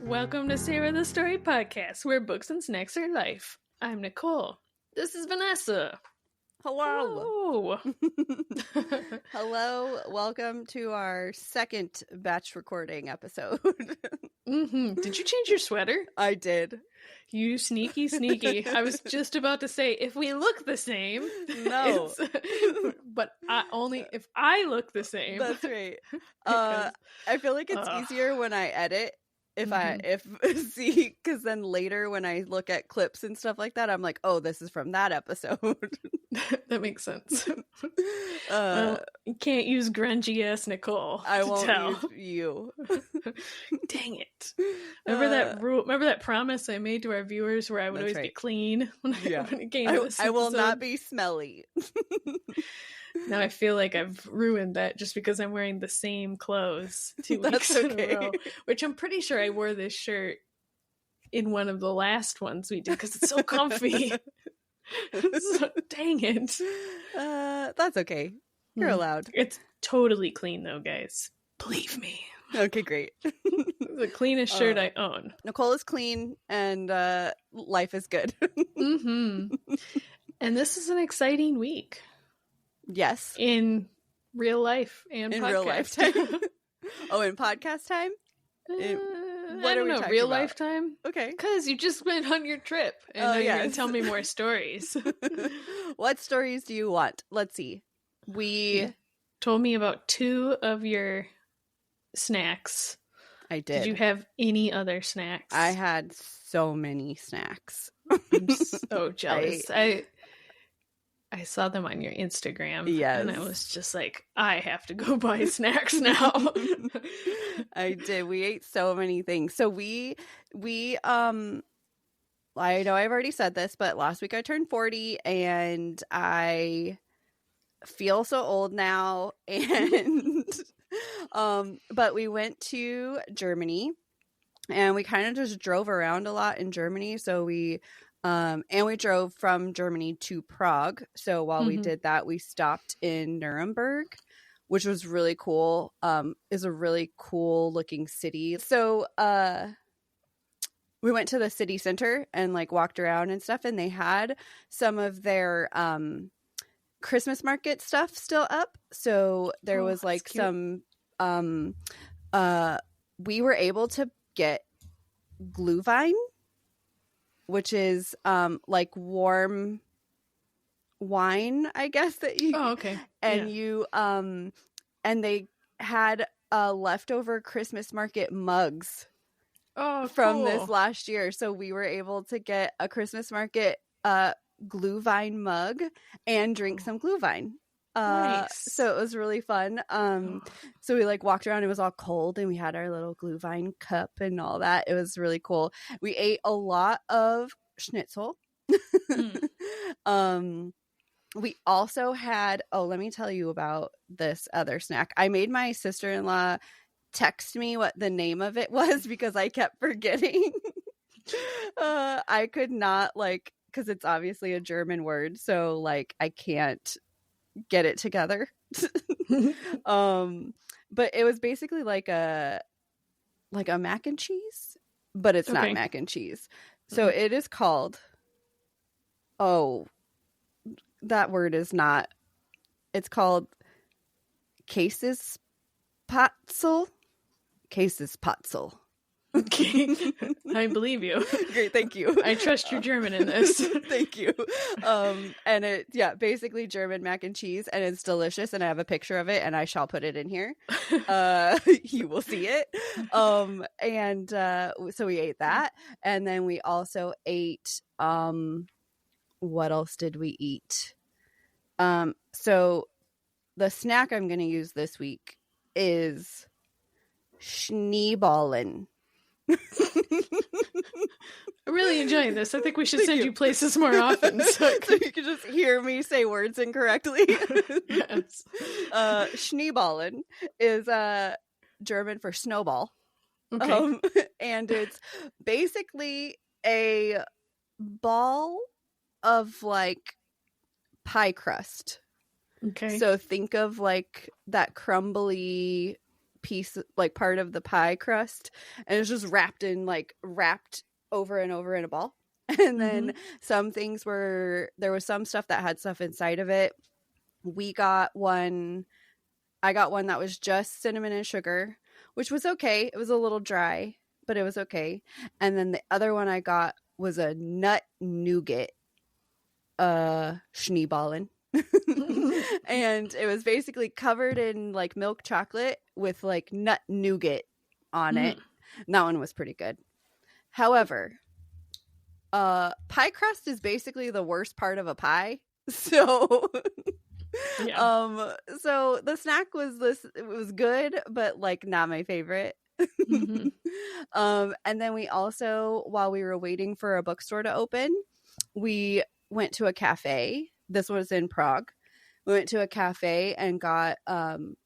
Welcome to Sarah the Story Podcast, where books and snacks are life. I'm Nicole. This is Vanessa. Hello. Hello. Welcome to our second batch recording episode. Did you change your sweater? I did. You sneaky. I was just about to say, if we look the same. No. But only if I look the same. That's right. I feel like it's easier when I edit. Because then later when I look at clips and stuff like that, I'm like, oh, this is from that episode. That makes sense. Well, you can't use grungy ass Nicole. I won't use you. Dang it. Remember that promise I made to our viewers where I would always be clean when it came to this I will episode? not be smelly. Now I feel like I've ruined that just because I'm wearing the same clothes 2 weeks in a row. Which I'm pretty sure I wore this shirt in one of the last ones we did because it's so comfy. Dang it. That's okay. You're allowed. It's totally clean though, guys. Believe me. Okay, great. It's the cleanest shirt I own. Nicole is clean and life is good. And this is an exciting week. Yes. In real life and in podcast. Real life time. Oh, in podcast time? I don't know, real about? Lifetime? Okay. Because you just went on your trip and now you're going to tell me more stories. What stories do you want? Let's see. You told me about 2 of your snacks. I did. Did you have any other snacks? I had so many snacks. I'm so jealous. I saw them on your Instagram. Yes. And I was just like, I have to go buy snacks now. I did. We ate so many things. So we I know I've already said this, but last week I turned 40 and I feel so old now. And but we went to Germany and we kind of just drove around a lot in Germany. So we drove from Germany to Prague. So while we did that, we stopped in Nuremberg, which was really cool. Is a really cool looking city. So we went to the city center and like walked around and stuff, and they had some of their Christmas market stuff still up. So there was like some we were able to get Glühwein, which is like warm wine, I guess, that you and you and they had leftover Christmas market mugs from this last year. So we were able to get a Christmas market Glühwein mug and drink some Glühwein. Nice. So it was really fun. So we like walked around, it was all cold and we had our little Glühwein cup and all that. It was really cool. We ate a lot of schnitzel. We also had, let me tell you about this other snack. I made my sister-in-law text me what the name of it was because I kept forgetting. I could not because it's obviously a German word. So I can't get it together. But it was basically like a mac and cheese, but it's not mac and cheese. So it is called that word is not, it's called Käsespatzel. Okay. I believe you. Great, thank you. I trust your German in this. Thank you. And it, basically German mac and cheese, and it's delicious, and I have a picture of it, and I shall put it in here. You will see it. And so we ate that, and then we also ate, what else did we eat? So the snack I'm going to use this week is Schneeballen. I'm really enjoying this. I think we should send you places more often so you can just hear me say words incorrectly. Yes. Schneeballen is German for snowball. Okay. And it's basically a ball of pie crust. Okay. So think of that crumbly piece, like part of the pie crust, and it's just wrapped over and over in a ball. And then some things there was some stuff that had stuff inside of it. I got one that was just cinnamon and sugar, which was okay. It was a little dry, but it was okay. And then the other one I got was a nut nougat schneeballen. And it was basically covered in like milk chocolate with like nut nougat on it. And that one was pretty good. However, pie crust is basically the worst part of a pie. So so the snack it was good, but like not my favorite. And then we also, while we were waiting for a bookstore to open, we went to a cafe. This was in Prague. We went to a cafe and I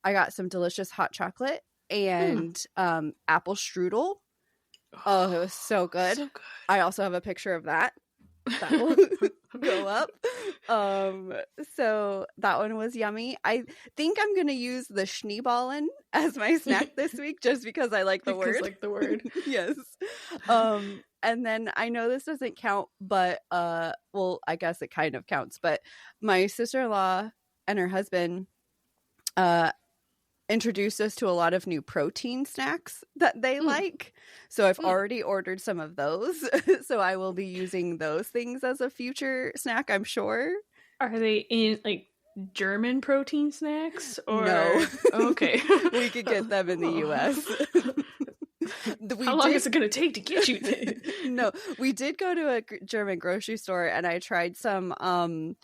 got some delicious hot chocolate and apple strudel. Oh, it was so good. So good. I also have a picture of that. That will go up. So that one was yummy. I think I'm gonna use the schneeballen as my snack this week just because I like the word. Like the word. Yes. And then I know this doesn't count, but well, I guess it kind of counts. But my sister-in-law and her husband introduced us to a lot of new protein snacks that they like. So I've already ordered some of those. So I will be using those things as a future snack, I'm sure. Are they in like German protein snacks? Or no? Okay. We could get them in the US. How long is it going to take to get you there? No, we did go to a German grocery store and I tried some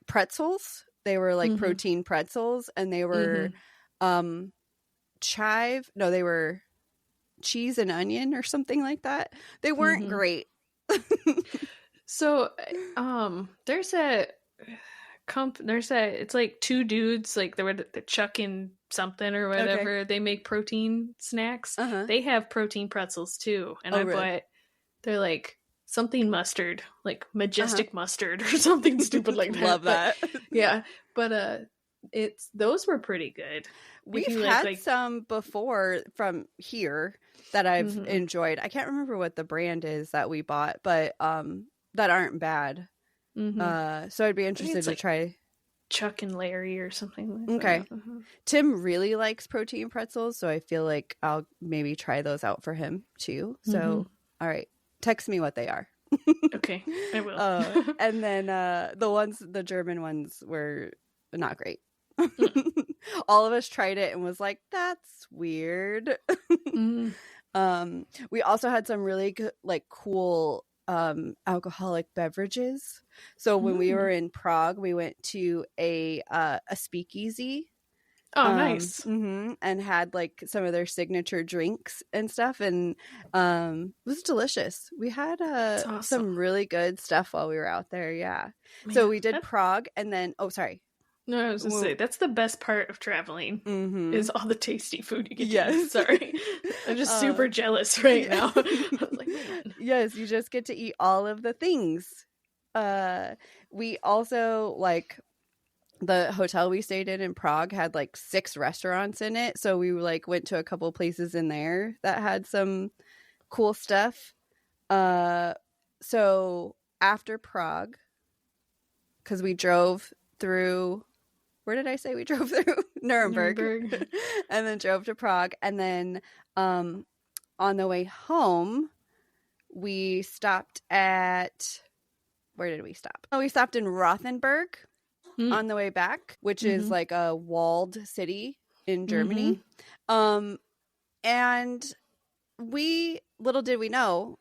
pretzels. They were like protein pretzels, and they were they were cheese and onion or something like that. They weren't great. So there's it's like two dudes, like they're chucking something or whatever. Okay. They make protein snacks. They have protein pretzels too, and bought, they're like something mustard, like majestic mustard or something stupid like that. Love that. Yeah, but those were pretty good. We've had some before from here that I've enjoyed. I can't remember what the brand is that we bought, but that aren't bad. So I'd be interested to try Chuck and Larry or something like that. Okay. Tim really likes protein pretzels, so I feel like I'll maybe try those out for him too. So all right, text me what they are. Okay, I will. And then the German ones were not great. All of us tried it and was like, that's weird. We also had some really good, like cool alcoholic beverages. So when we were in Prague, we went to a speakeasy. Oh, nice. And had like some of their signature drinks and stuff, and it was delicious. We had awesome. Some really good stuff while we were out there. Yeah. Man, so we did Prague, and then sorry. No, I was gonna say that's the best part of traveling is all the tasty food you get to eat. Sorry, I'm just super jealous right now. I was like, man. Yes, you just get to eat all of the things. We also like. The hotel we stayed in Prague had like 6 restaurants in it. So we like went to a couple places in there that had some cool stuff. So after Prague, because we drove through, where did I say we drove through? Nuremberg. And then drove to Prague. And then on the way home, we stopped at, where did we stop? Oh, we stopped in Rothenburg. On the way back, which is like a walled city in Germany. And little did we know,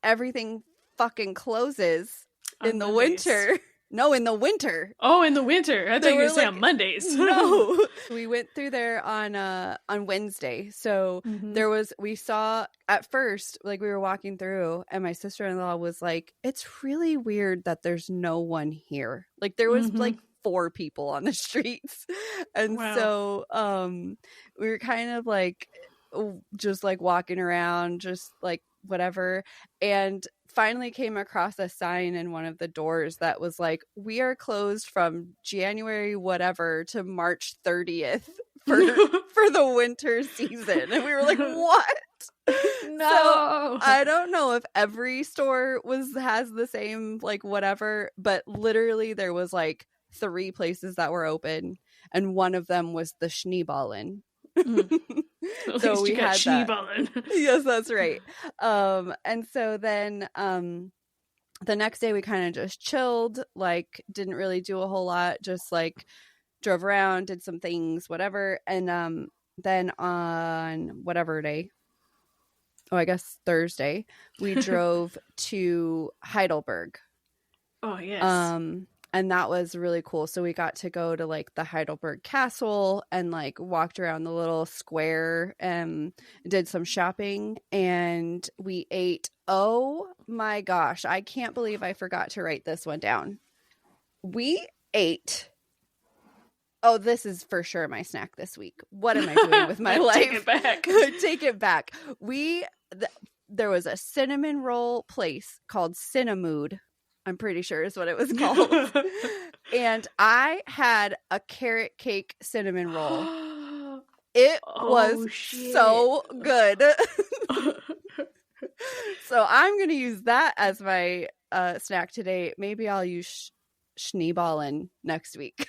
everything fucking closes in the winter. No, in the winter. Oh, in the winter. I thought you were saying on Mondays. No. We went through there on Wednesday. So we saw at first, like we were walking through and my sister-in-law was like, it's really weird that there's no one here. Like there was like 4 people on the streets. And so we were kind of like just like walking around, just like whatever, and finally came across a sign in one of the doors that was like, we are closed from January whatever to March 30th for the winter season. And we were like, what? No. So I don't know if every store has the same like whatever, but literally there was like 3 places that were open, and one of them was the Schneeballen. At So least we you got had Schneeballen. Yes, that's right. And so then the next day we kind of just chilled, like didn't really do a whole lot, just like drove around, did some things, whatever. And then on whatever day, I guess Thursday, we drove to Heidelberg. Oh, yes. And that was really cool. So we got to go to like the Heidelberg Castle and like walked around the little square and did some shopping, and we ate. Oh my gosh. I can't believe I forgot to write this one down. We ate. Oh, this is for sure my snack this week. What am I doing with my life? Take it back. Take it back. There was a cinnamon roll place called Cinnamood, I'm pretty sure is what it was called. And I had a carrot cake cinnamon roll. It was so good. So I'm going to use that as my snack today. Maybe I'll use Schneeballen next week.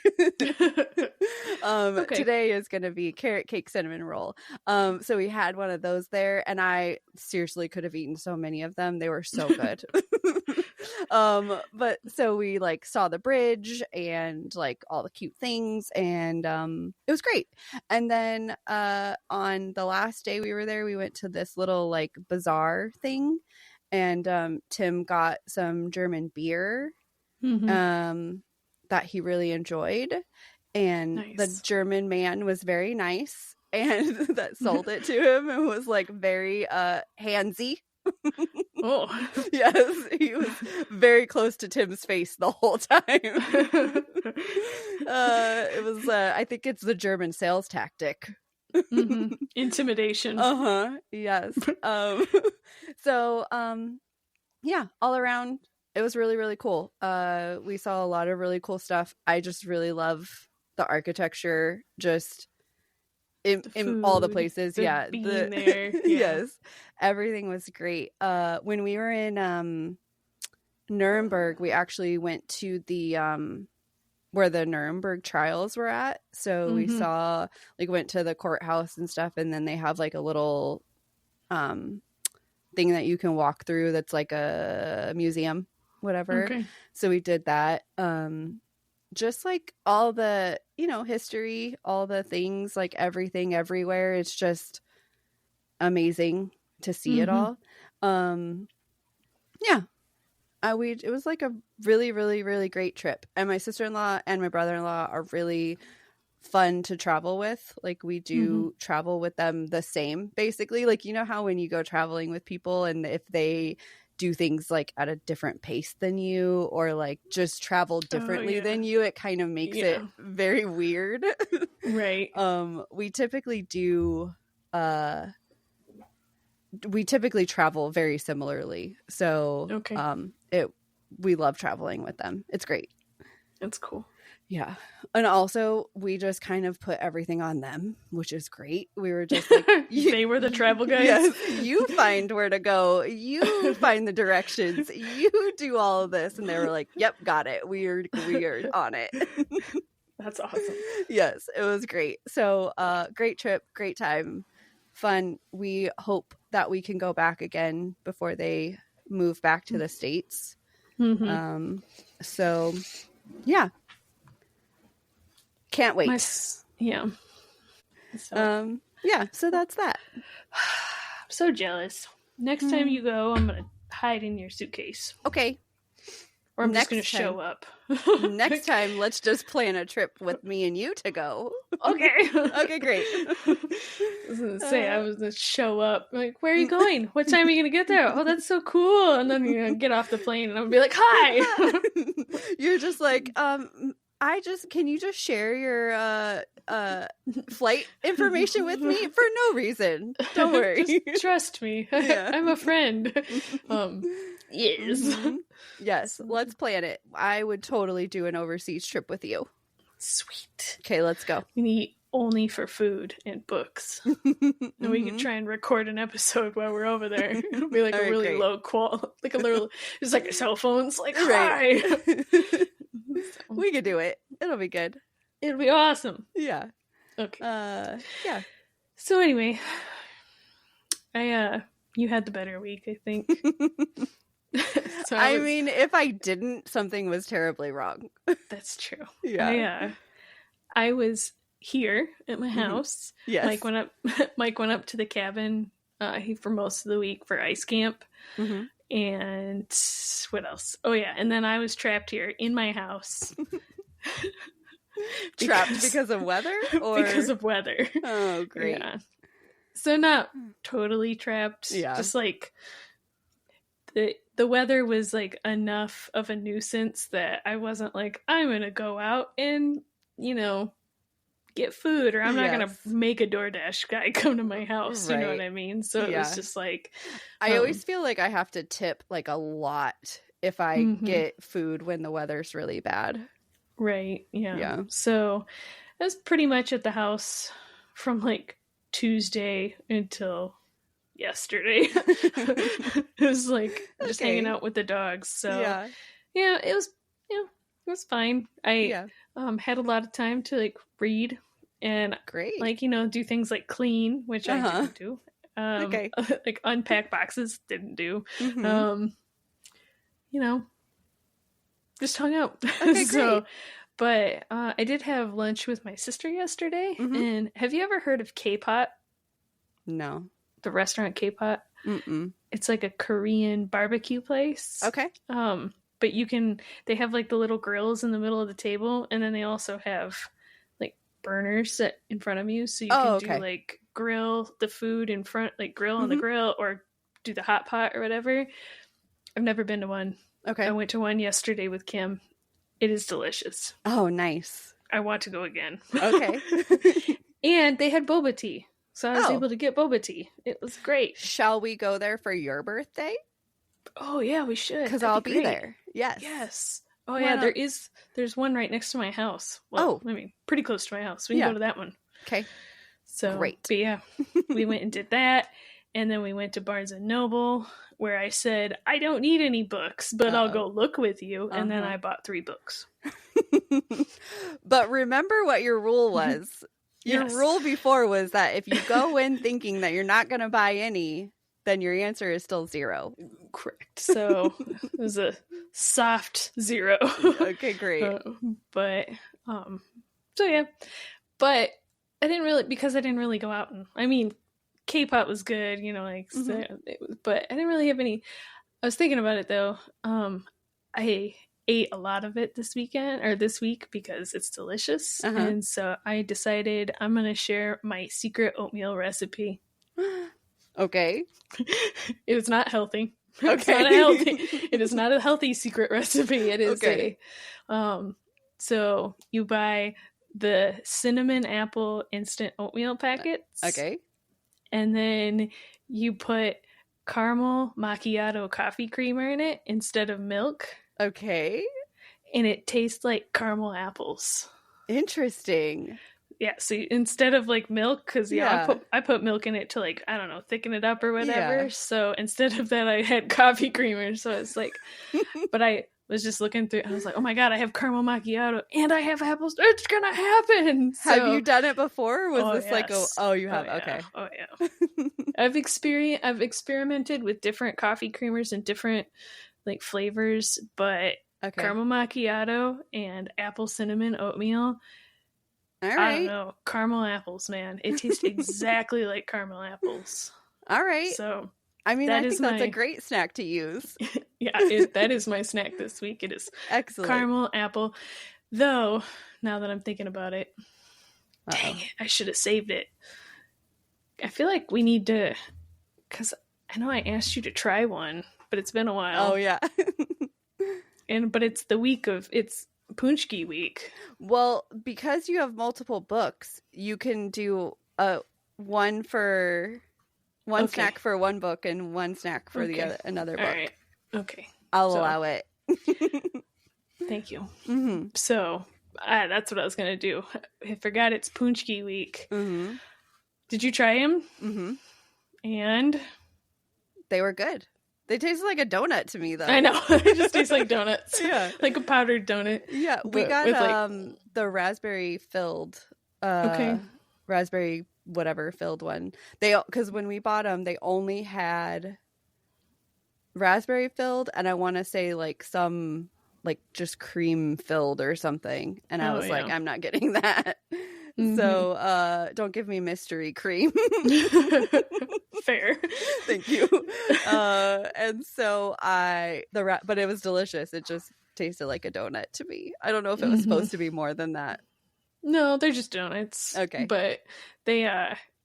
Okay. Today is going to be carrot cake cinnamon roll. So we had one of those there, and I seriously could have eaten so many of them. They were so good. But so we like saw the bridge and like all the cute things, and it was great. And then on the last day we were there, we went to this little like bazaar thing, and Tim got some German beer that he really enjoyed, and the German man was very nice and that sold it to him and was like very handsy. Oh yes, he was very close to Tim's face the whole time. It was I think it's the German sales tactic. Intimidation. Yes. So yeah, all around it was really, really cool. We saw a lot of really cool stuff. I just really love the architecture, just in all the places. There. Yeah. Yes, everything was great. When we were in Nuremberg, we actually went to the where the Nuremberg trials were at. So we saw, like, went to the courthouse and stuff, and then they have like a little thing that you can walk through that's like a museum, whatever. Okay. So we did that. Just like all the, history, all the things, like everything everywhere. It's just amazing to see it all. Yeah. It was like a really, really, really great trip. And my sister-in-law and my brother-in-law are really fun to travel with. Like, we do travel with them the same, basically. Like, how when you go traveling with people, and if they do things like at a different pace than you, or like just travel differently than you, it kind of makes it very weird. Right. We typically travel very similarly. So we love traveling with them. It's great. It's cool. Yeah. And also, we just kind of put everything on them, which is great. We were just like, they were the travel guys. Yes, you find where to go. You find the directions. You do all of this. And they were like, yep, got it. We're on it. That's awesome. Yes, it was great. So great trip, great time, fun. We hope that we can go back again before they move back to the States. So, yeah. Can't wait. Yeah. So that's that. I'm so jealous. Next time you go, I'm gonna hide in your suitcase. Okay. Or I'm just gonna show up. Next time, let's just plan a trip with me and you to go. Okay. Okay, great. I was gonna say, I was gonna show up. Like, where are you going? What time are you gonna get there? Oh, that's so cool. And then you're gonna get off the plane, and I'm gonna be like, hi. You're just like, can you just share your flight information with me for no reason? Don't worry. Just trust me. Yeah. I'm a friend. Yes. Yes, let's plan it. I would totally do an overseas trip with you. Sweet. Okay, let's go. We need only for food and books. And we can try and record an episode while we're over there. It'll be like a really low qual, like a little, just like our cell phones, like, hi. We could do it. It'll be good. It'll be awesome. Yeah. Okay. Yeah. So anyway, you had the better week, I think. So I mean, if I didn't, something was terribly wrong. That's true. Yeah. I was here at my house. Yes. Mike went up to the cabin for most of the week for ice camp. And what else? Oh yeah, and then I was trapped here in my house. Trapped because of weather? Or because of weather. Oh, great. Yeah. So not totally trapped. Yeah. Just like the weather was like enough of a nuisance that I wasn't like, I'm gonna go out and, get food, or I'm not gonna make a DoorDash guy come to my house. You know what I mean? So it was just like, I always feel like I have to tip like a lot if I get food when the weather's really bad. Right. Yeah. So I was pretty much at the house from like Tuesday until yesterday. It was like just hanging out with the dogs. So yeah, it was fine. I had a lot of time to like read and like, do things like clean, which I didn't do. Like unpack boxes, didn't do. Just hung out. Okay, So, great. but I did have lunch with my sister yesterday. And have you ever heard of K-Pot? No. The restaurant K-Pot? Mm-mm. It's like a Korean barbecue place. Okay. But they have like the little grills in the middle of the table, and then they also have like burners set in front of you, so you can do like grill the food in front, like grill on the grill, or do the hot pot or whatever. I've never been to one. Okay. I went to one yesterday with Kim. It is delicious. Oh, nice. I want to go again. Okay. And they had boba tea, so I was able to get boba tea. It was great. Shall we go there for your birthday? Oh yeah, we should. Because I'll be there. Yes. Yes. Oh yeah, there's one right next to my house. Well, I mean, pretty close to my house. We can go to that one. Okay. So great. But yeah, we went and did that, and then we went to Barnes and Noble, where I said, I don't need any books, but I'll go look with you. And then I bought 3 books. But remember what your rule was. Your rule before was that if you go in thinking that you're not going to buy any, then your answer is still 0. Correct. So it was a soft 0. Okay, great. So yeah, but I didn't really go out, and I mean, K-pop was good, but I didn't really have any. I was thinking about it though. I ate a lot of it this week because it's delicious, and so I decided I'm gonna share my secret oatmeal recipe. Okay. It is not healthy. Okay. It is not a healthy secret recipe. It is so you buy the cinnamon apple instant oatmeal packets. Okay. And then you put caramel macchiato coffee creamer in it instead of milk. Okay. And it tastes like caramel apples. Interesting. Yeah, so instead of like milk, because I put milk in it to like, I don't know, thicken it up or whatever. Yeah. So instead of that, I had coffee creamer. So it's like, but I was just looking through, I was like, oh my God, I have caramel macchiato and I have apples. It's gonna happen. So, have you done it before? Was this yes. you have? Okay. Oh yeah. I've experimented with different coffee creamers and different like flavors, but caramel macchiato and apple cinnamon oatmeal. All right. I don't know. Caramel apples, man. It tastes exactly like caramel apples. All right. So, I mean, I think that's a great snack to use. Yeah, that is my snack this week. It is excellent. Caramel apple. Though, now that I'm thinking about it, dang it, I should have saved it. I feel like we need to, because I know I asked you to try one, but it's been a while. Oh, yeah. But it's it's Punchki week. Well, because you have multiple books, you can do one snack for one book and one snack for another book. All right. Okay. I'll allow it. Thank you. Mm-hmm. So That's what I was gonna do. I forgot it's Punchki week. Mm-hmm. Did you try them? Mm-hmm. And they were good. They tasted like a donut to me, though. I know. They just taste like donuts. Yeah. Like a powdered donut. Yeah. We got the raspberry filled raspberry whatever filled one. Because when we bought them, they only had raspberry filled, and I want to say like some like just cream filled or something. And I was like, I'm not getting that. Mm-hmm. So don't give me mystery cream. Fair. Thank you. And so but it was delicious. It just tasted like a donut to me. I don't know if it was supposed to be more than that. No, they're just donuts. Okay. But they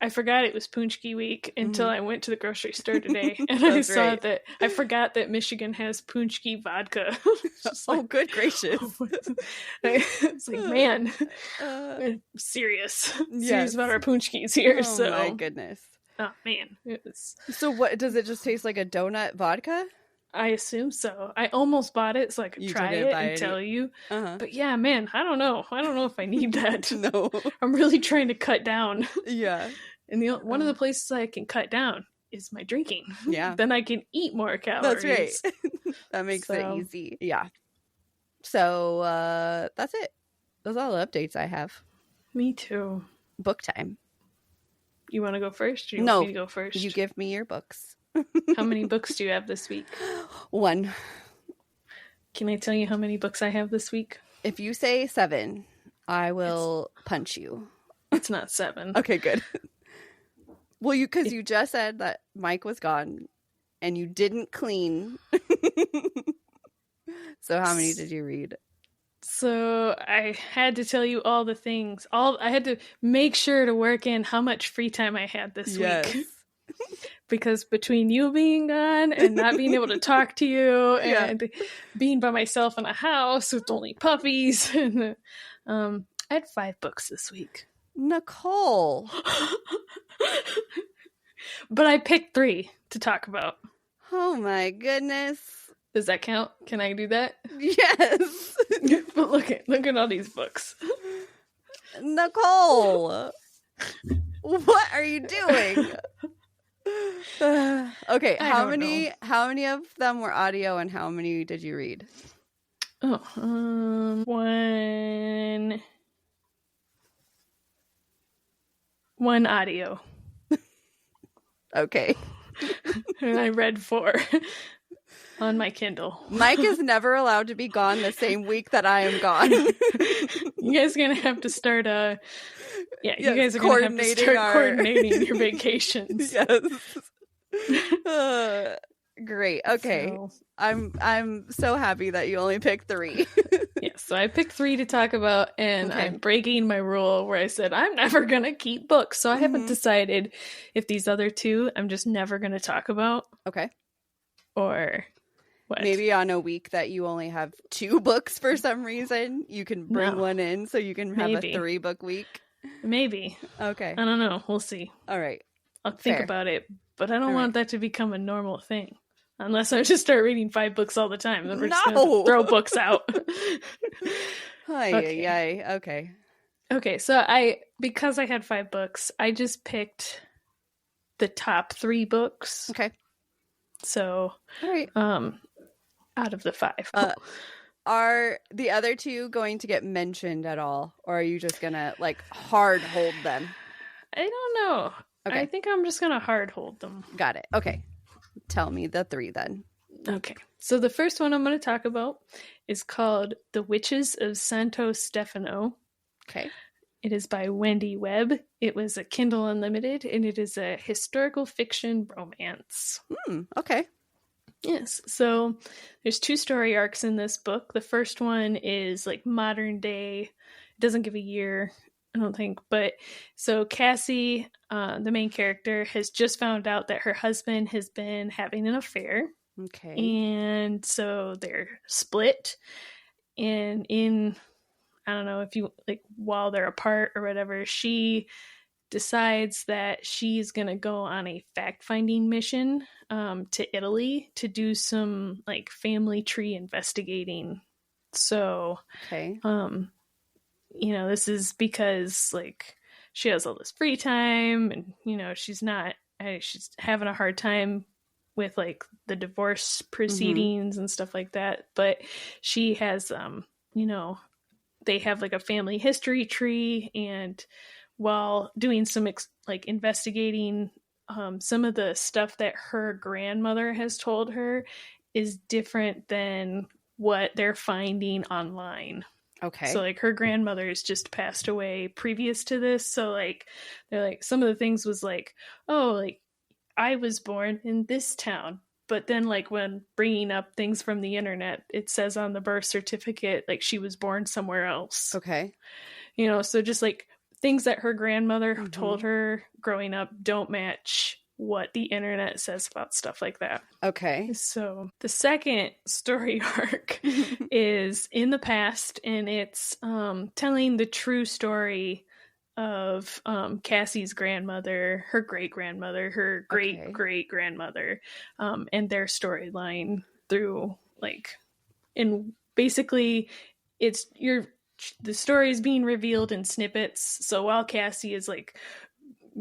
I forgot it was Punchki week until I went to the grocery store today, and I saw that I forgot that Michigan has Punchki vodka. Good gracious! It's like, man, serious about our Punchkis here. Oh so my goodness! Oh man, it was. So what does it just taste like a donut vodka? I assume so. I almost bought it so I could try it and tell you. But yeah, man, I don't know. I don't know if I need that. No. I'm really trying to cut down. Yeah. And one of the places I can cut down is my drinking. Yeah. Then I can eat more calories. That's right. That makes it easy. Yeah. So that's it. Those are all the updates I have. Me too. Book time. You want to go first? Or you want me to go first? You give me your books. How many books do you have this week? 1. Can I tell you how many books I have this week? If you say 7, I will punch you. It's not 7. Okay, good. Well, because you just said that Mike was gone and you didn't clean. So how many did you read? So I had to tell you all the things. I had to make sure to work in how much free time I had this week. Because between you being gone and not being able to talk to you and being by myself in a house with only puppies, and I had 5 books this week. Nicole. But I picked 3 to talk about. Oh my goodness. Does that count? Can I do that? Yes. But look at all these books. Nicole. What are you doing? Okay, how many of them were audio and how many did you read? One audio. Okay. And I read 4 on my Kindle. Mike is never allowed to be gone the same week that I am gone. You guys are gonna have to start you guys are gonna have to start coordinating your vacations. Yes. Great. Okay. So, I'm so happy that you only picked 3. Yes, so I picked 3 to talk about, and I'm breaking my rule where I said I'm never gonna keep books. So I haven't decided if these other 2 I'm just never gonna talk about. Okay. Or what? Maybe on a week that you only have 2 books for some reason, you can bring one in so you can have a 3-book week. Maybe. Okay. I don't know. We'll see. All right. I'll think about it, but I don't want that to become a normal thing. Unless I just start reading 5 books all the time, then we're just gonna throw books out. Okay. Okay, so because I had 5 books, I just picked the top 3 books. Okay. So, all right. Out of the 5. Are the other 2 going to get mentioned at all, or are you just gonna like hard hold them? I don't know. Okay. I think I'm just gonna hard hold them. Got it. Okay. Tell me the 3 then. Okay. So the first one I'm going to talk about is called The Witches of Santo Stefano. Okay. It is by Wendy Webb. It was a Kindle Unlimited, and it is a historical fiction romance. Okay. Yes. So there's 2 story arcs in this book. The first one is like modern day. It doesn't give a year, I don't think. But so Cassie, the main character, has just found out that her husband has been having an affair. Okay. And so they're split. And I don't know if you like while they're apart or whatever, she decides that she's going to go on a fact-finding mission to Italy to do some like family tree investigating. So, you know, this is because like she has all this free time, and you know, she's having a hard time with like the divorce proceedings and stuff like that. But she has, you know, they have like a family history tree, and while doing some like investigating, some of the stuff that her grandmother has told her is different than what they're finding online. Okay. So like her grandmother has just passed away previous to this. So like they're like some of the things was like, oh, like I was born in this town. But then like when bringing up things from the internet, it says on the birth certificate like she was born somewhere else. Okay. You know, so just like things that her grandmother told her growing up don't match what the internet says about stuff like that. Okay. So the second story arc is in the past, and it's telling the true story of Cassie's grandmother, her great-grandmother, her great-great-grandmother, and their storyline through like, and basically it's the story is being revealed in snippets. So while Cassie is like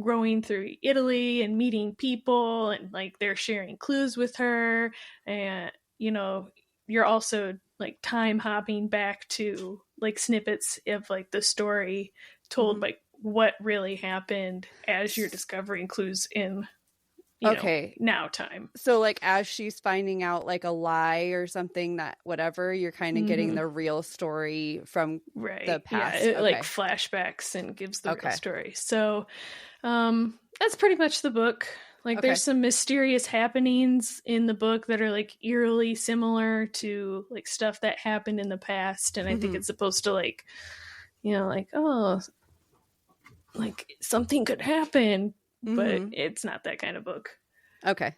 growing through Italy and meeting people, and like they're sharing clues with her, and you know, you're also like time hopping back to like snippets of like the story told like what really happened as you're discovering clues in you know, now time. So like as she's finding out like a lie or something, that whatever, you're kind of getting the real story from the past. Yeah, it like flashbacks and gives the real story. So that's pretty much the book. Like there's some mysterious happenings in the book that are like eerily similar to like stuff that happened in the past, and I think it's supposed to like, you know, like, oh, like something could happen, but it's not that kind of book. Okay.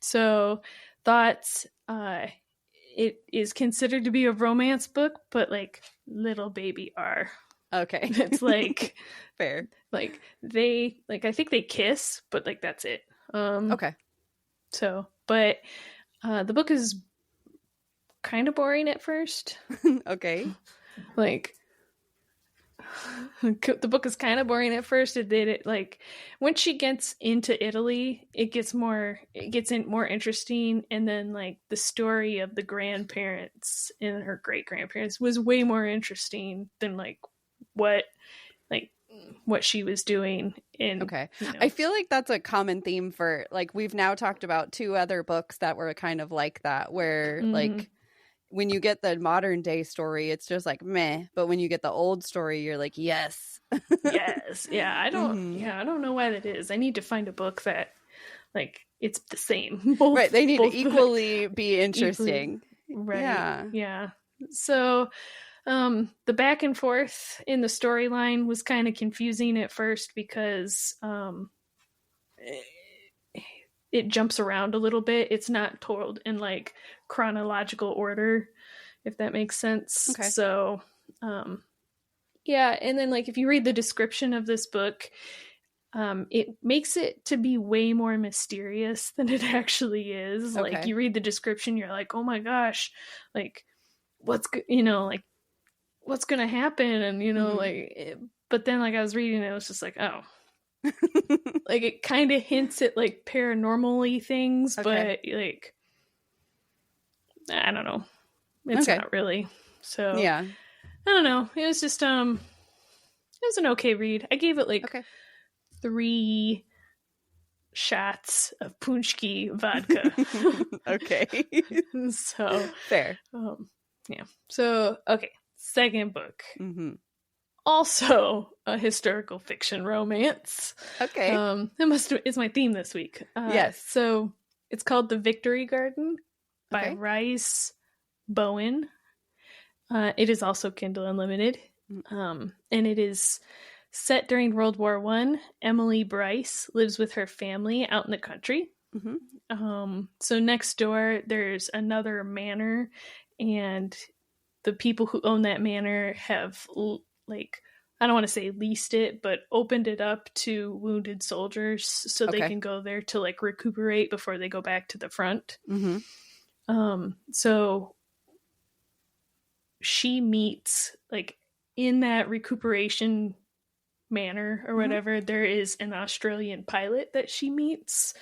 So thoughts, it is considered to be a romance book, but like Little Baby R. Okay. It's like fair. Like they like I think they kiss, but like that's it. Okay. So, but the book is kind of boring at first. Okay. Like the book is kind of boring at first. It like once she gets into Italy, it gets more interesting, and then like the story of the grandparents and her great grandparents was way more interesting than like what she was doing in. Okay. You know. I feel like that's a common theme for like we've now talked about two other books that were kind of like that, where like when you get the modern day story, it's just like meh. But when you get the old story, you're like, yes. Yes. Yeah. I don't know why that is. I need to find a book that like it's the same. Right. They need to equally be interesting. Right. Yeah. Yeah. So the back and forth in the storyline was kind of confusing at first because it jumps around a little bit. It's not told in like chronological order, if that makes sense. Okay. So, yeah. And then like, if you read the description of this book, it makes it to be way more mysterious than it actually is. Okay. Like you read the description, you're like, oh my gosh, like what's going to happen? And, you know, but then like I was reading it, it was just like, oh, like it kind of hints at like paranormally things, but like I don't know, it's not really. So yeah, I don't know, it was just it was an okay read. I gave it like 3 shots of punchki vodka. Okay. So fair. Yeah, so second book, also a historical fiction romance. Okay. It's my theme this week. Yes. So it's called The Victory Garden by Rhys, Bowen. It is also Kindle Unlimited. And it is set during World War I. Emily Bryce lives with her family out in the country. So next door, there's another manor, and the people who own that manor have like, I don't want to say leased it, but opened it up to wounded soldiers so they can go there to like recuperate before they go back to the front. So she meets like in that recuperation manor or whatever, there is an Australian pilot that she meets.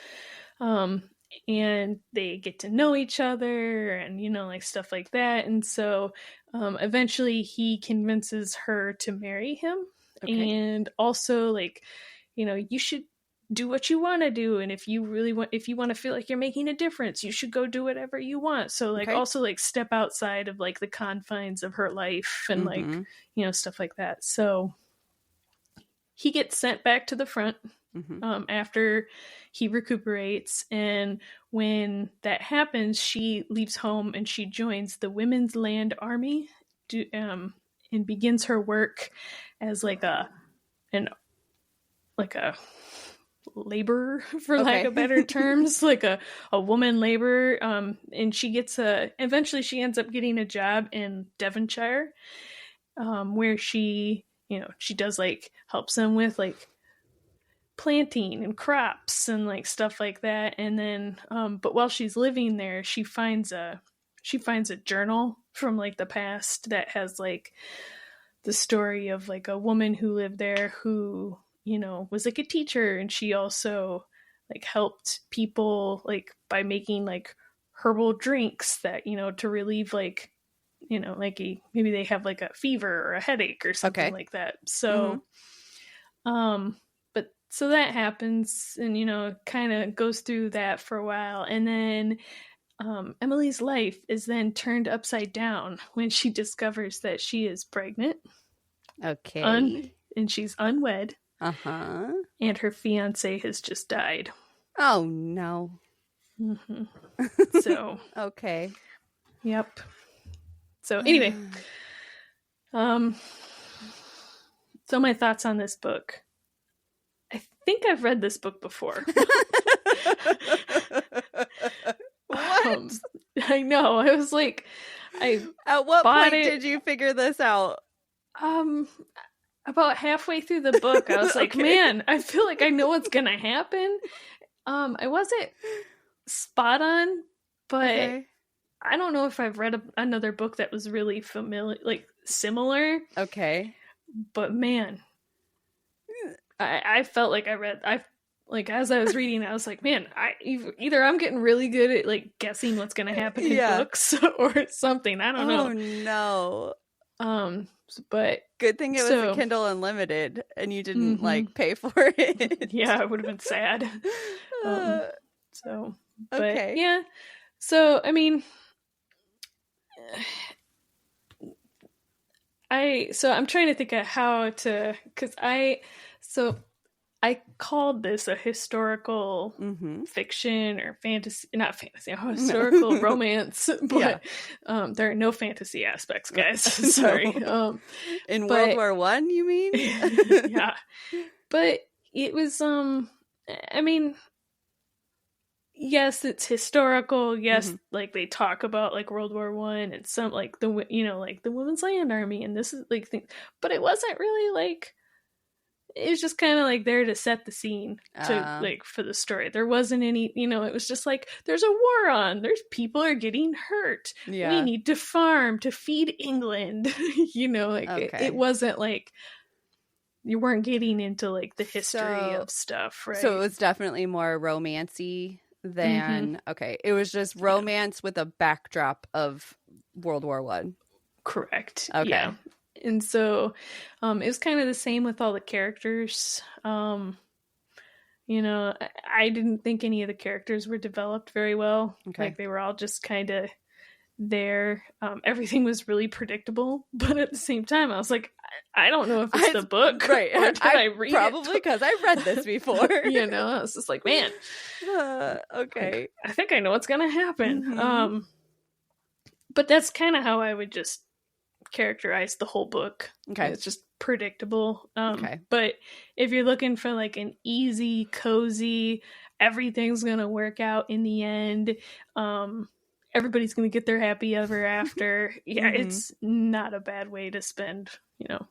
And they get to know each other and, you know, like stuff like that. And so eventually he convinces her to marry him. Okay. And also, like, you know, you should do what you want to do. And if you want to feel like you're making a difference, you should go do whatever you want. So, like, also, like, step outside of, like, the confines of her life and, like, you know, stuff like that. So he gets sent back to the front after he recuperates, and when that happens, she leaves home and she joins the Women's Land Army and begins her work as like a laborer, for lack of better terms, like a woman laborer. And she gets eventually she ends up getting a job in Devonshire, where she does, like, helps them with, like, planting and crops and, like, stuff like that. And then but while she's living there, she finds a journal from, like, the past that has, like, the story of, like, a woman who lived there who, you know, was, like, a teacher, and she also, like, helped people, like, by making, like, herbal drinks that, you know, to relieve, like, you know, like, maybe they have, like, a fever or a headache or something like that. So but so that happens, and, you know, kind of goes through that for a while, and then Emily's life is then turned upside down when she discovers that she is pregnant. Okay. And she's unwed. Uh-huh. And her fiance has just died. Oh, no. So. Okay. Yep. So anyway. So my thoughts on this book. I think I've read this book before. What? I know. I was like, at what point did you figure this out? About halfway through the book, I was like, man, I feel like I know what's gonna happen. I wasn't spot on, but I don't know if I've read another book that was really familiar, like, similar. Okay. But man, I felt like like, as I was reading, I was like, man, either I'm getting really good at, like, guessing what's going to happen in books or something. I don't know. Oh, no. But good thing it was a Kindle Unlimited and you didn't like pay for it. Yeah, it would have been sad. But okay. Yeah. So, I mean, I'm trying to think of how to, because I called this a historical fiction or fantasy, not fantasy, historical romance, but there are no fantasy aspects, guys. Sorry. In World War I, you mean? Yeah. But it was, I mean, yes, it's historical. Yes, like, they talk about, like, World War I and some, like, the, you know, like, the Women's Land Army, and this is, like, things, but it wasn't really, like, it was just kind of, like, there to set the scene to, like, for the story. There wasn't any, you know, it was just like, there's a war on, there's people are getting hurt. Yeah. We need to farm to feed England. You know, like, it wasn't like, you weren't getting into, like, the history of stuff, right? So it was definitely more romancy than it was just romance with a backdrop of World War I. Correct. Okay. Yeah. And so it was kind of the same with all the characters. You know, I didn't think any of the characters were developed very well. Like, they were all just kind of there. Everything was really predictable, but at the same time, I was like, I don't know if it's the book, right? Or did I read probably because I read this before. You know, I was just like, man, okay, I think I know what's gonna happen. But that's kind of how I would just characterize the whole book. Okay, it's just predictable. But if you're looking for, like, an easy, cozy, everything's gonna work out in the end, everybody's gonna get their happy ever after, it's not a bad way to spend,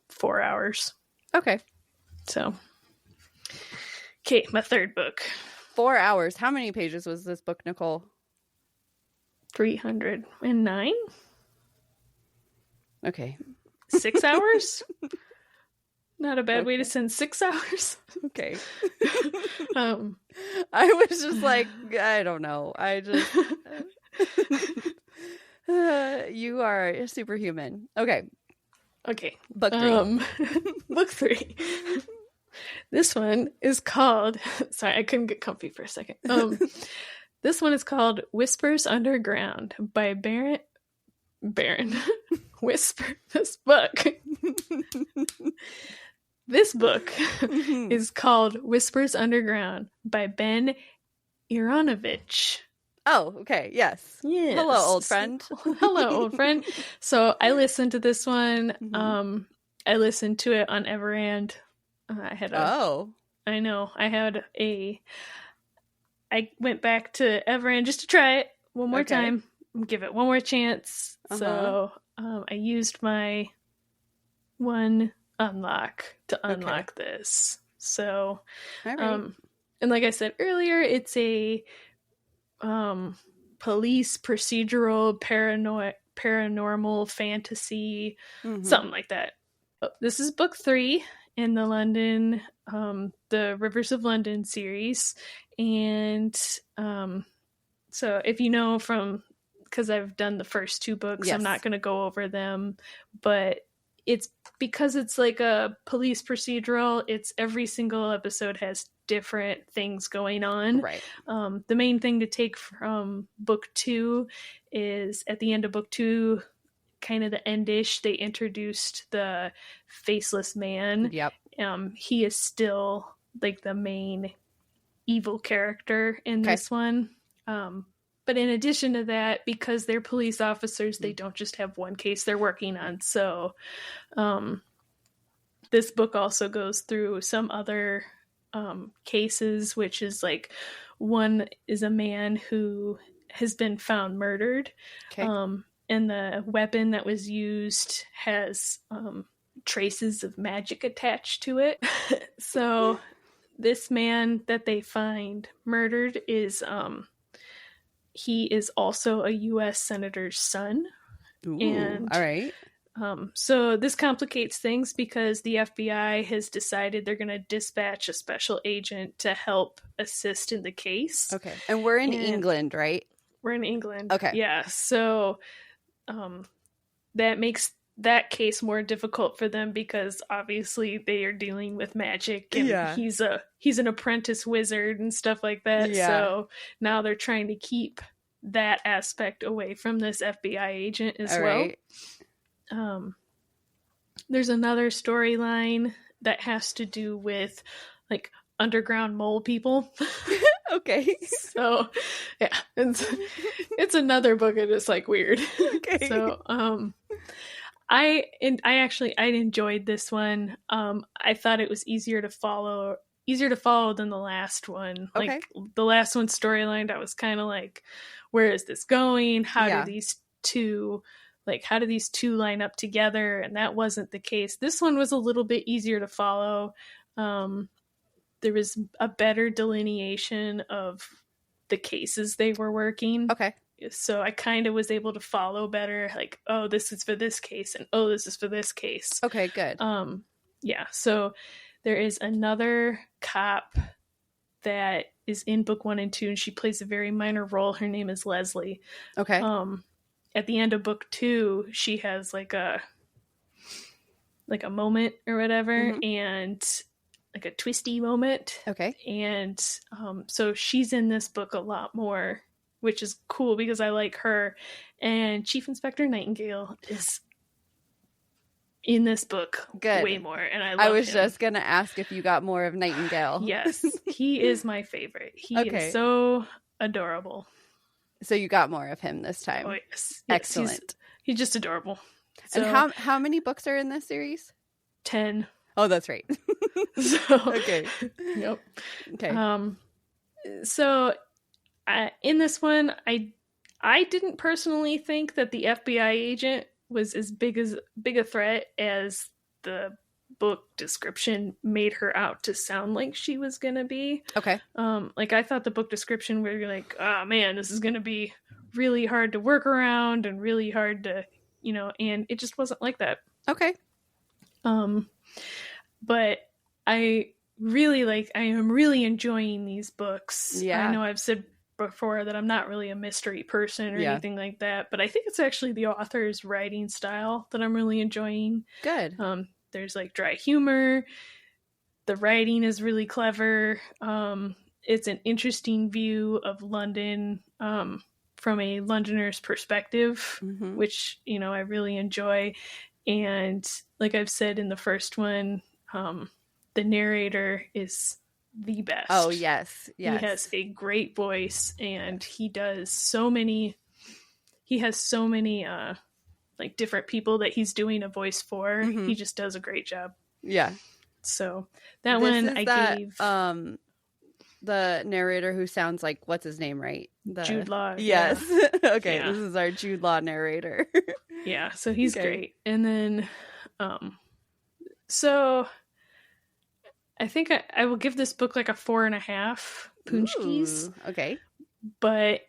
4 hours. Okay. So, okay, my third book. 4 hours. How many pages was this book, Nicole? 309. Okay. 6 hours. Not a bad way to send 6 hours. Okay. I was just like, I don't know. I just you are superhuman. Okay. Book 3. Book 3. This one is called, sorry, I couldn't get comfy for a second. This one is called Whispers Underground by Baron. Whisper. This book is called Whispers Underground by Ben Aaronovitch. Oh, okay. Yes. Hello, old friend. Hello, old friend. So I listened to this one. I listened to it on Everand. I know. I went back to Everand just to try it one more time. Give it one more chance. So I used my one unlock to unlock this. So, and like I said earlier, it's a police procedural paranormal fantasy, something like that. This is book 3 in the London, the Rivers of London series. And so if you know because I've done the first 2 books, I'm not going to go over them, but it's because it's like a police procedural, it's every single episode has different things going on. Right. The main thing to take from book 2 is at the end of book 2, kind of the endish, they introduced the faceless man. Yep. He is still like the main evil character in this one. But in addition to that, because they're police officers, they don't just have one case they're working on. So this book also goes through some other cases, which is like one is a man who has been found murdered. And the weapon that was used has traces of magic attached to it. So this man that they find murdered is... he is also a U.S. senator's son. Ooh, and all right. So this complicates things because the FBI has decided they're going to dispatch a special agent to help assist in the case. Okay. And we're in England, right? We're in England. Okay. Yeah. So that makes that case more difficult for them because obviously they are dealing with magic and he's an apprentice wizard and stuff like that. So now they're trying to keep that aspect away from this FBI agent as well. There's another storyline that has to do with like underground mole people. Okay. So yeah, it's another book that is like weird. Okay. So I enjoyed this one. I thought it was easier to follow than the last one. Like the last one's storyline, I was kind of like, where is this going? How do these two line up together? And that wasn't the case. This one was a little bit easier to follow. There was a better delineation of the cases they were working. Okay. So I kind of was able to follow better, like, oh, this is for this case, and oh, this is for this case. Okay, good. Yeah, so there is another cop that is in book 1 and 2, and she plays a very minor role. Her name is Leslie. Okay. At the end of book 2, she has like a moment or whatever, and like a twisty moment. Okay. And so she's in this book a lot more, which is cool because I like her. And Chief Inspector Nightingale is in this book way more, and I was just gonna ask if you got more of Nightingale. Yes, he is my favorite. He is so adorable. So you got more of him this time. Oh yes, excellent. He's just adorable. So, and how many books are in this series? 10. Oh, that's right. So, okay. Yep. Okay. So in this one, I didn't personally think that the FBI agent was as big a threat as the book description made her out to sound like she was gonna be. Okay. Like I thought the book description where you're like, oh man, this is gonna be really hard to work around and really hard to, and it just wasn't like that. Okay. But I am really enjoying these books. Yeah. I know I've said before that I'm not really a mystery person or anything like that, but I think it's actually the author's writing style that I'm really enjoying. Good. There's like dry humor. The writing is really clever. It's an interesting view of London from a Londoner's perspective, which, I really enjoy. And like I've said in the first one, the narrator is the best. Oh, yes. He has a great voice, and he has so many like different people that he's doing a voice for. He just does a great job. Yeah. So that one I gave the narrator who sounds like, what's his name, right? Jude Law. Yes. Yeah. Okay, yeah. This is our Jude Law narrator. Yeah, so he's great. And then so I think I will give this book like a 4.5 punchkis. Okay. But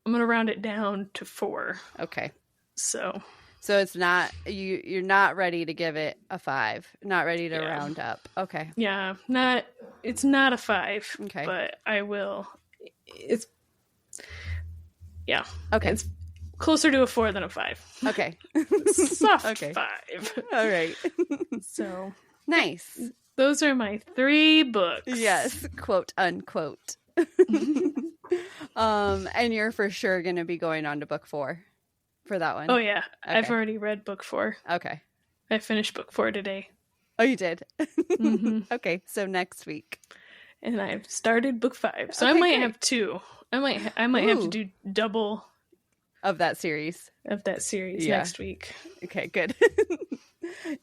I'm gonna round it down to 4. Okay. So it's not you're not ready to give it a 5. Not ready to round up. Okay. Yeah, it's not a 5. Okay. But I will. It's okay. It's closer to a 4 than a 5. Okay. Soft 5. All right. So nice. Those are my 3 books. Yes, quote unquote. And you're for sure going to be going on to book 4 for that one. Oh yeah, okay. I've already read book 4. Okay. I finished book 4 today. Oh, you did? Okay, so next week. And I've started book 5. So I might have 2. I might have to do double of that series next week. Okay, good.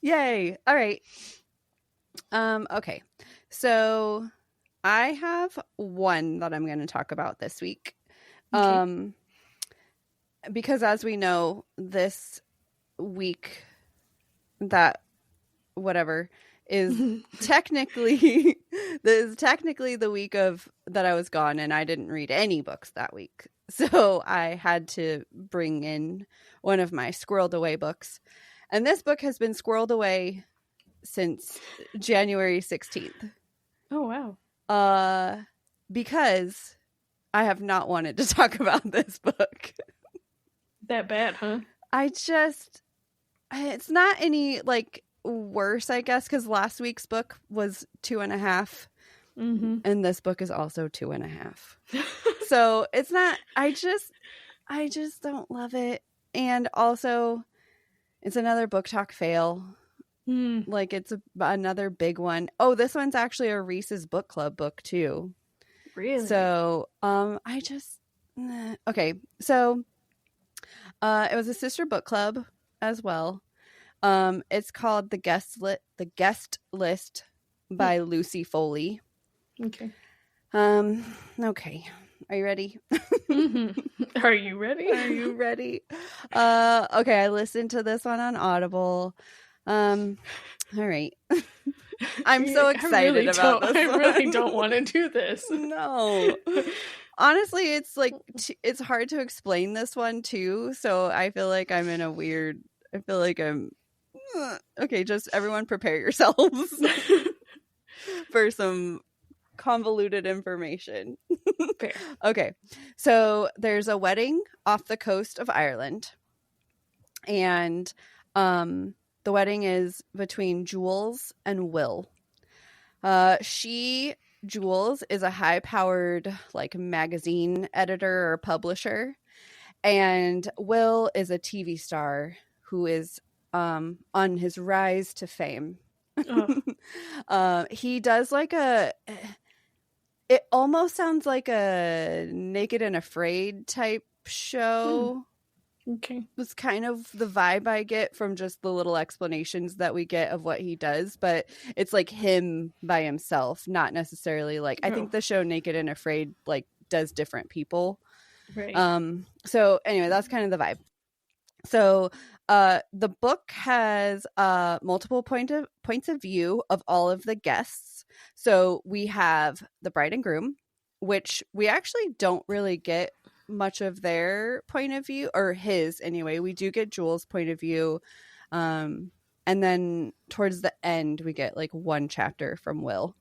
Yay. All right. Okay. So I have one that I'm going to talk about this week. Okay. Because as we know, this week that whatever is technically the week of that I was gone, and I didn't read any books that week. So I had to bring in one of my squirreled away books. And this book has been squirreled away since January 16th. Oh, wow. Because I have not wanted to talk about this book. That bad, huh? It's not any like worse, I guess, because last week's book was 2.5. And this book is also 2.5. So it's not, I just don't love it. And also it's another book talk fail. Like it's another big one. Oh, this one's actually a Rhys's book club book too. Really? So, okay. So, it was a sister book club as well. It's called The Guest List by Lucy Foley. Okay. Okay. Are you ready? Are you ready? Are you ready? Okay. I listened to this one on Audible. All right. I'm so excited about this. I really don't want to do this. No. Honestly, it's like it's hard to explain this one too. So I feel like I'm in a weird. I feel like I'm. Okay, just everyone prepare yourselves for some convoluted information. Fair. Okay, so there's a wedding off the coast of Ireland, and the wedding is between Jules and Will. Jules is a high-powered like magazine editor or publisher, and Will is a TV star who is on his rise to fame. He does like it almost sounds like a Naked and Afraid type show. Okay. Was kind of the vibe I get from just the little explanations that we get of what he does, but it's like him by himself, not necessarily like I think the show Naked and Afraid like does different people. Right. So anyway, that's kind of the vibe. So the book has multiple points of view of all of the guests. So we have the bride and groom, which we actually don't really get much of their point of view, or his anyway. We do get Jules' point of view. And then towards the end, we get like one chapter from Will.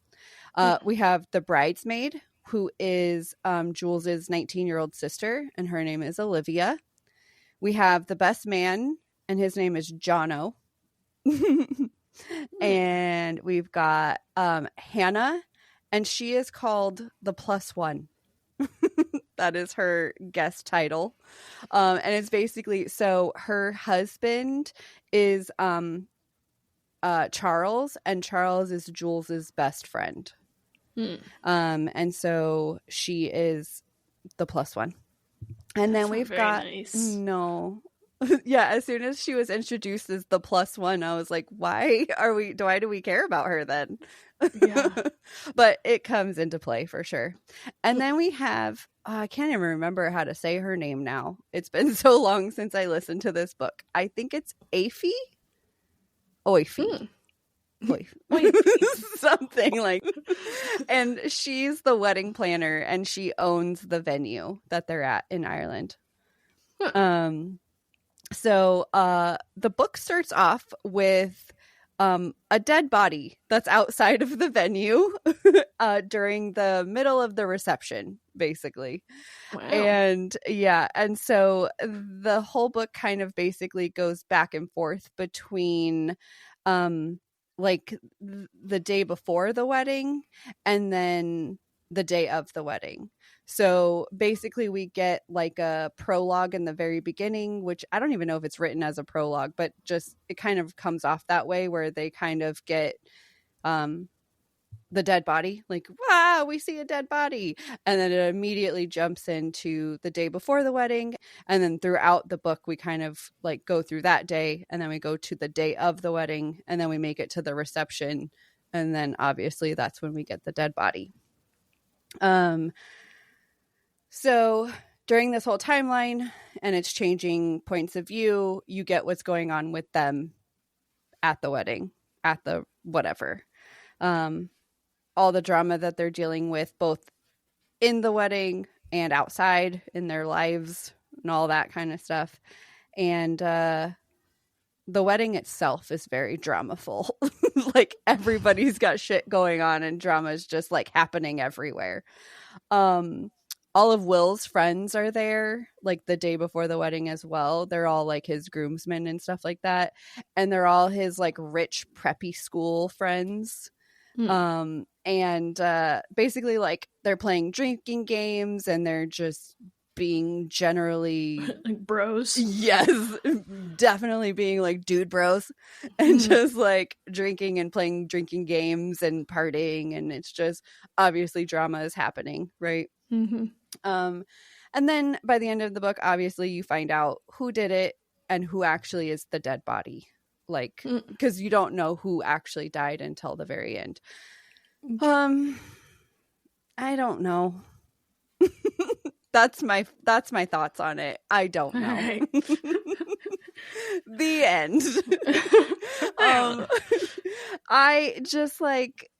We have the bridesmaid, who is Jules's 19-year-old sister, and her name is Olivia. We have the best man, and his name is Jono. And we've got Hannah, and she is called the plus one. That is her guest title. And it's basically, so her husband is Charles, and Charles is Jules's best friend. And so she is the plus one. And then we've got nice. No. Yeah, as soon as she was introduced as the plus one, I was like, why do we care about her then? Yeah. But it comes into play for sure. And then we have I can't even remember how to say her name now. It's been so long since I listened to this book. I think it's Aphie? Oifi. Something like. And she's the wedding planner, and she owns the venue that they're at in Ireland. So the book starts off with a dead body that's outside of the venue during the middle of the reception, basically. Wow. And yeah, and so the whole book kind of basically goes back and forth between like the day before the wedding and then the day of the wedding. So basically we get like a prologue in the very beginning, which I don't even know if it's written as a prologue, but just it kind of comes off that way, where they kind of get the dead body, like, wow, we see a dead body. And then it immediately jumps into the day before the wedding. And then throughout the book, we kind of like go through that day, and then we go to the day of the wedding, and then we make it to the reception. And then obviously that's when we get the dead body. So during this whole timeline, and it's changing points of view, you get what's going on with them at the wedding, at the whatever. All the drama that they're dealing with, both in the wedding and outside in their lives and all that kind of stuff. And the wedding itself is very dramaful. Like everybody's got shit going on, and drama is just like happening everywhere. All of Will's friends are there, like the day before the wedding as well. They're all like his groomsmen and stuff like that. And they're all his like rich preppy school friends. And basically like they're playing drinking games, and they're just being generally like bros. Yes, definitely being like dude bros, and just like drinking and playing drinking games and partying, and it's just obviously drama is happening, right? And then by the end of the book, obviously you find out who did it and who actually is the dead body, like because you don't know who actually died until the very end. I don't know. That's my thoughts on it. I don't know. Right. The end. I just like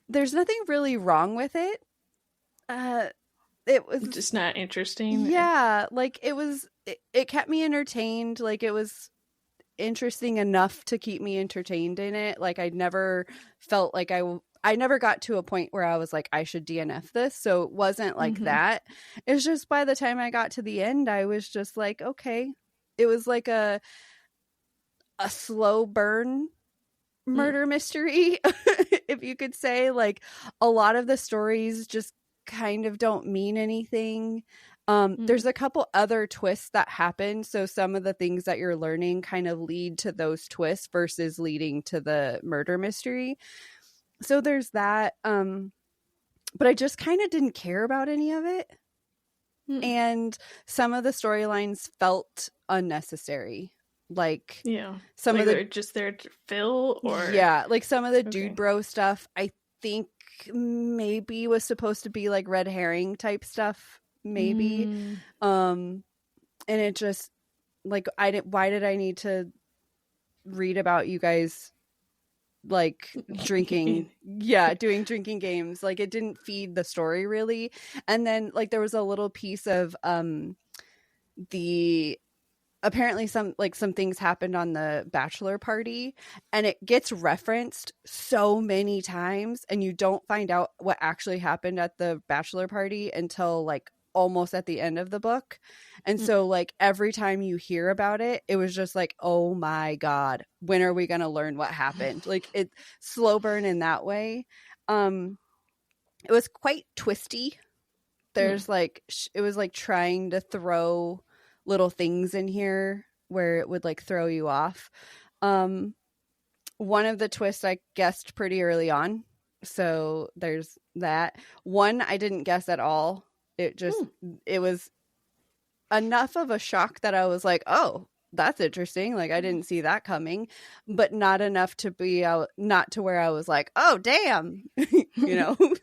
there's nothing really wrong with it. It was just not interesting. Yeah, like it kept me entertained. Like it was interesting enough to keep me entertained in it. Like I never felt like I never got to a point where I was like, I should DNF this. So it wasn't like that. It's just by the time I got to the end, I was just like, okay. It was like a slow burn murder mystery, if you could say. Like a lot of the stories just kind of don't mean anything. There's a couple other twists that happen. So some of the things that you're learning kind of lead to those twists versus leading to the murder mystery. So there's that. But I just kind of didn't care about any of it. And some of the storylines felt unnecessary. Like some like of the they're just there to fill, or like some of the dude bro stuff I think maybe was supposed to be like red herring type stuff, maybe. And it just like why did I need to read about you guys like drinking doing drinking games? Like it didn't feed the story really. And then like there was a little piece of the apparently some things happened on the bachelor party, and it gets referenced so many times, and you don't find out what actually happened at the bachelor party until like almost at the end of the book. And so like every time you hear about it, it was just like, oh my God, when are we going to learn what happened? Like it slow burn in that way. It was quite twisty. There's like, it was like trying to throw little things in here where it would like throw you off. One of the twists I guessed pretty early on. So there's that. One I didn't guess at all. It was enough of a shock that I was like, oh, that's interesting. Like I didn't see that coming, but not enough to be not to where I was like, oh, damn,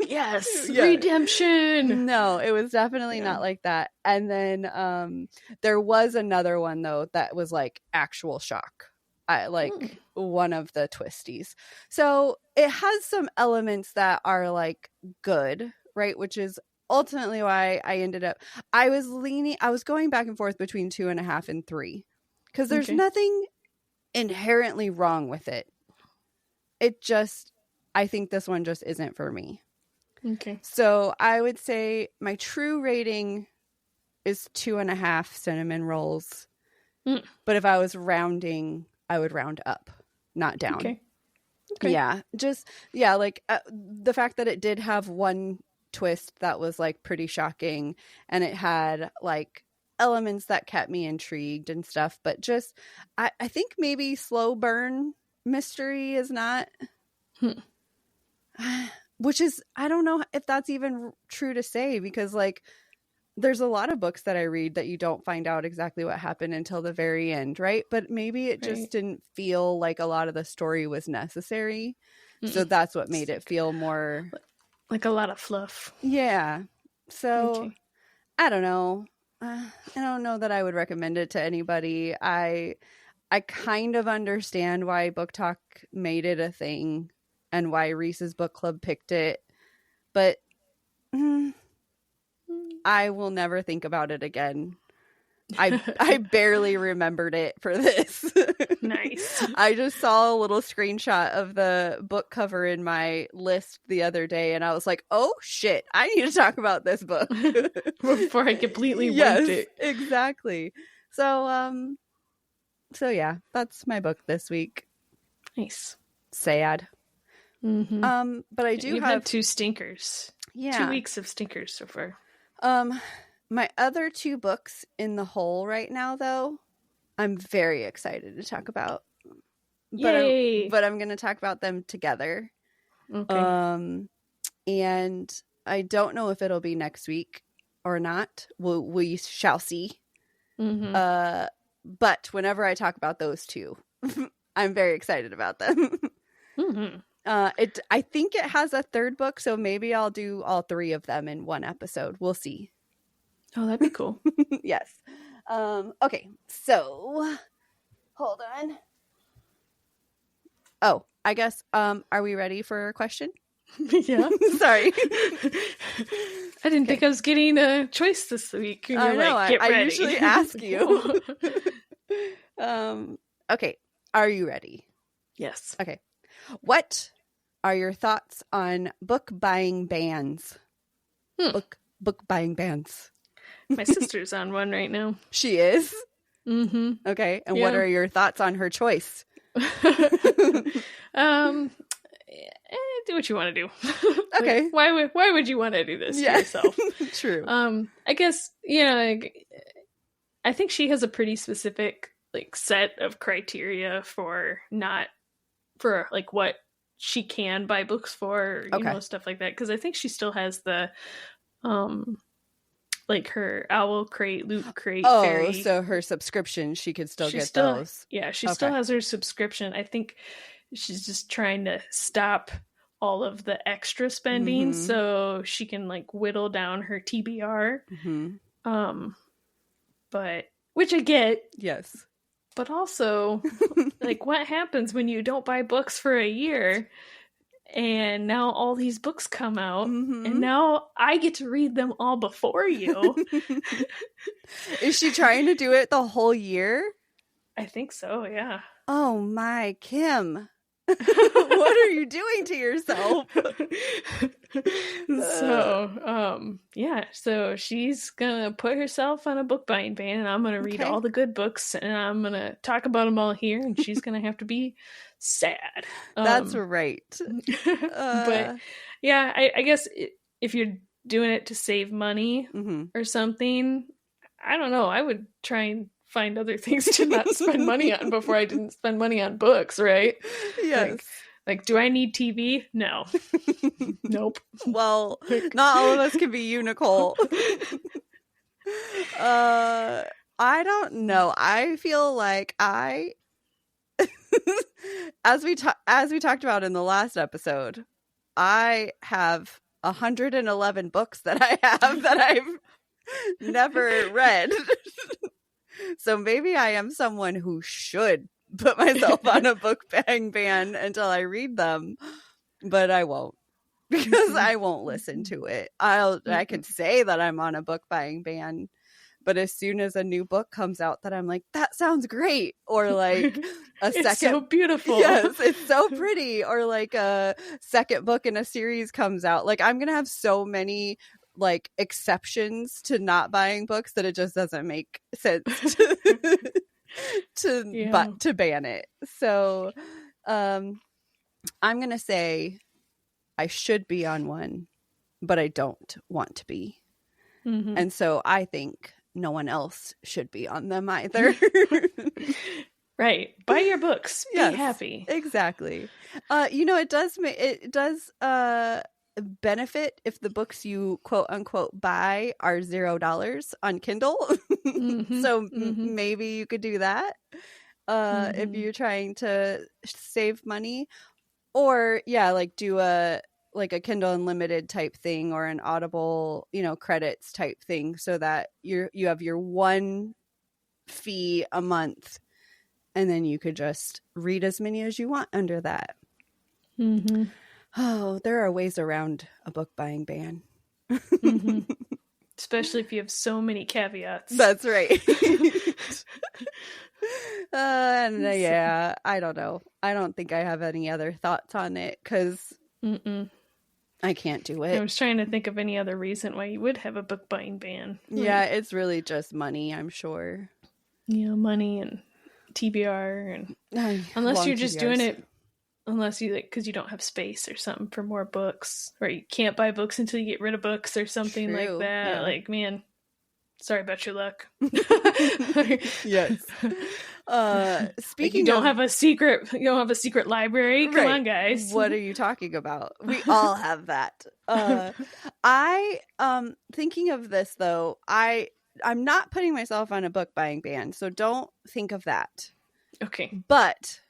Yes. Yeah. Redemption. No, it was definitely not like that. And then there was another one though that was like actual shock. One of the twisties. So it has some elements that are like good, right? Which is ultimately why I was going back and forth between 2.5 and 3 because there's nothing inherently wrong with it. It just, I think this one just isn't for me. Okay. So I would say my true rating is 2.5 cinnamon rolls. But if I was rounding, I would round up, not down. Okay. Yeah. The fact that it did have one twist that was like pretty shocking, and it had like elements that kept me intrigued and stuff, but just I think maybe slow burn mystery is not which is, I don't know if that's even true to say, because like there's a lot of books that I read that you don't find out exactly what happened until the very end, right? But maybe it just didn't feel like a lot of the story was necessary. So that's what made it feel more like a lot of fluff. Yeah. So I don't know. I don't know that I would recommend it to anybody. I kind of understand why Book Talk made it a thing and why Rhys's book club picked it, but I will never think about it again. I barely remembered it for this. Nice. I just saw a little screenshot of the book cover in my list the other day, and I was like, oh shit, I need to talk about this book. Before I completely wiped it. Exactly. So yeah, that's my book this week. Nice. Sad. But I do You've have had 2 stinkers. Yeah. 2 weeks of stinkers so far. My other 2 books in the hole right now, though, I'm very excited to talk about. Yay! But I'm going to talk about them together. Okay. And I don't know if it'll be next week or not. We shall see. But whenever I talk about those 2, I'm very excited about them. I think it has a third book, so maybe I'll do all 3 of them in one episode. We'll see. Oh, that'd be cool. Yes. Okay, so hold on. Oh, I guess are we ready for a question? Yeah. Sorry. I didn't think I was getting a choice this week. I know. Like, I usually ask you. Okay. Are you ready? Yes. Okay. What are your thoughts on book buying bans? Book buying bans. My sister's on one right now. She is? Okay. And what are your thoughts on her choice? Do what you want to do. Okay. Like, why would you want to do this to yourself? True. I guess, I think she has a pretty specific like set of criteria for like what she can buy books for, or, stuff like that. Because I think she still has the like her owl crate, loot crate, fairy. So her subscription, she could still get those. Yeah, she still has her subscription. I think she's just trying to stop all of the extra spending so she can like whittle down her TBR. But which I get. Yes. But also, like, what happens when you don't buy books for a year? and now all these books come out, and now I get to read them all before you. Is she trying to do it the whole year? I think so, yeah. Oh my, Kim. What are you doing to yourself? So she's gonna put herself on a book buying ban, and I'm gonna read all the good books, and I'm gonna talk about them all here, and she's gonna have to be sad. That's right. But yeah, I guess if you're doing it to save money or something, I don't know, I would try and find other things to not spend money on before I didn't spend money on books, right? Yes. Like, do I need TV? No. Nope. Well, not all of us can be you, Nicole. I don't know. I feel like as we talked about in the last episode, I have 111 books that I have that I've never read. So maybe I am someone who should put myself on a book buying ban until I read them, but I won't, because I won't listen to it. I could say that I'm on a book buying ban, but as soon as a new book comes out that I'm like, that sounds great, or like it's so beautiful. Yes, it's so pretty, or like a second book in a series comes out, like I'm gonna have so many like exceptions to not buying books that it just doesn't make sense to ban it. So I'm gonna say I should be on one, but I don't want to be. And so I think no one else should be on them either. Right. Buy your books. Be happy. Exactly. It does benefit if the books you quote unquote buy are $0 on Kindle. So maybe you could do that if you're trying to save money, or like do a Kindle Unlimited type thing, or an Audible credits type thing, so that you have your one fee a month, and then you could just read as many as you want under that. Oh, there are ways around a book buying ban. Especially if you have so many caveats. That's right. I don't know. I don't think I have any other thoughts on it, because I can't do it. I was trying to think of any other reason why you would have a book buying ban. Yeah, it's really just money, I'm sure. Money and TBR, and unless you're just doing it, unless you because you don't have space or something for more books, or you can't buy books until you get rid of books or something like that. Yeah. Like, man, sorry about your luck. Yes. Speaking you don't have a secret library. Come on, guys. What are you talking about? We all have that. I thinking of this though, I'm not putting myself on a book buying ban, so don't think of that. Okay. But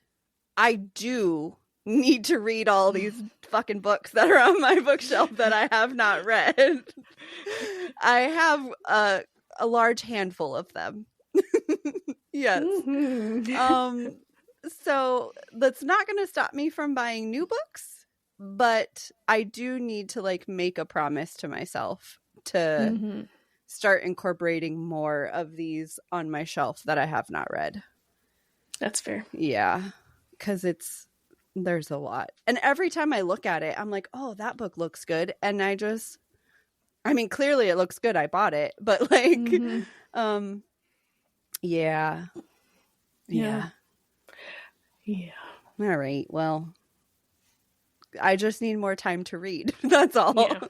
I do need to read all these fucking books that are on my bookshelf that I have not read. I have a large handful of them. Yes. So that's not going to stop me from buying new books, but I do need to make a promise to myself to start incorporating more of these on my shelf that I have not read. That's fair. Yeah, because there's a lot. And every time I look at it, I'm like, oh, that book looks good. And clearly it looks good. I bought it. But yeah. All right. Well, I just need more time to read. That's all. Yeah.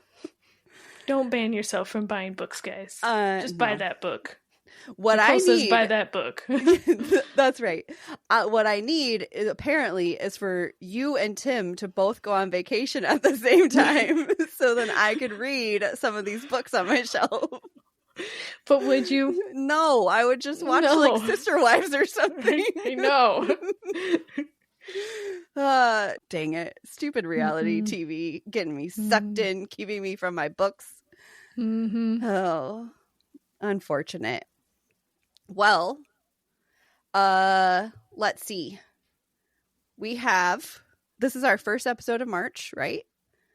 Don't ban yourself from buying books, guys. Just buy that book. What Nicole I need, buy that book. That's right. What I need is for you and Tim to both go on vacation at the same time, so then I could read some of these books on my shelf. But would you? No, I would just watch Sister Wives or something. I know. Dang it. Stupid reality TV getting me sucked in, keeping me from my books. Oh, unfortunate. Well, let's see. We have this is our first episode of March, right?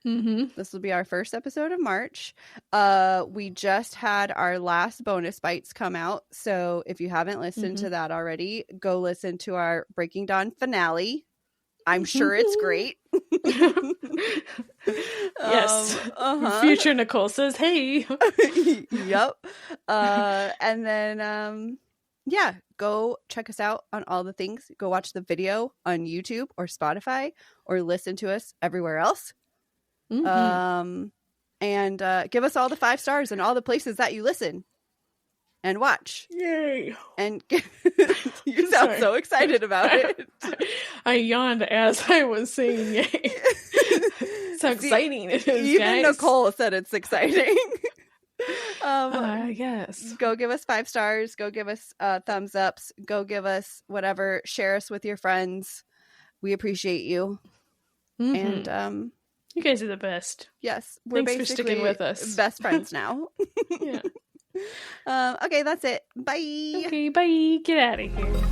Mm-hmm. This will be our first episode of March. We just had our last bonus bites come out. So if you haven't listened to that already, go listen to our Breaking Dawn finale. I'm sure it's great. Yes. Future Nicole says, hey. Yep. And then, yeah, go check us out on all the things. Go watch the video on YouTube or Spotify, or listen to us everywhere else. And give us all the 5 stars in all the places that you listen and watch. Yay. And you sound so excited about it. I yawned as I was saying yay. It's how exciting it is, even guys. Nicole said it's exciting. Yes. Go give us 5 stars. Go give us thumbs ups. Go give us whatever. Share us with your friends. We appreciate you. And you guys are the best. Yes, we're Thanks for sticking with us. Best friends now. Yeah. Okay, that's it. Bye. Okay, bye. Get out of here.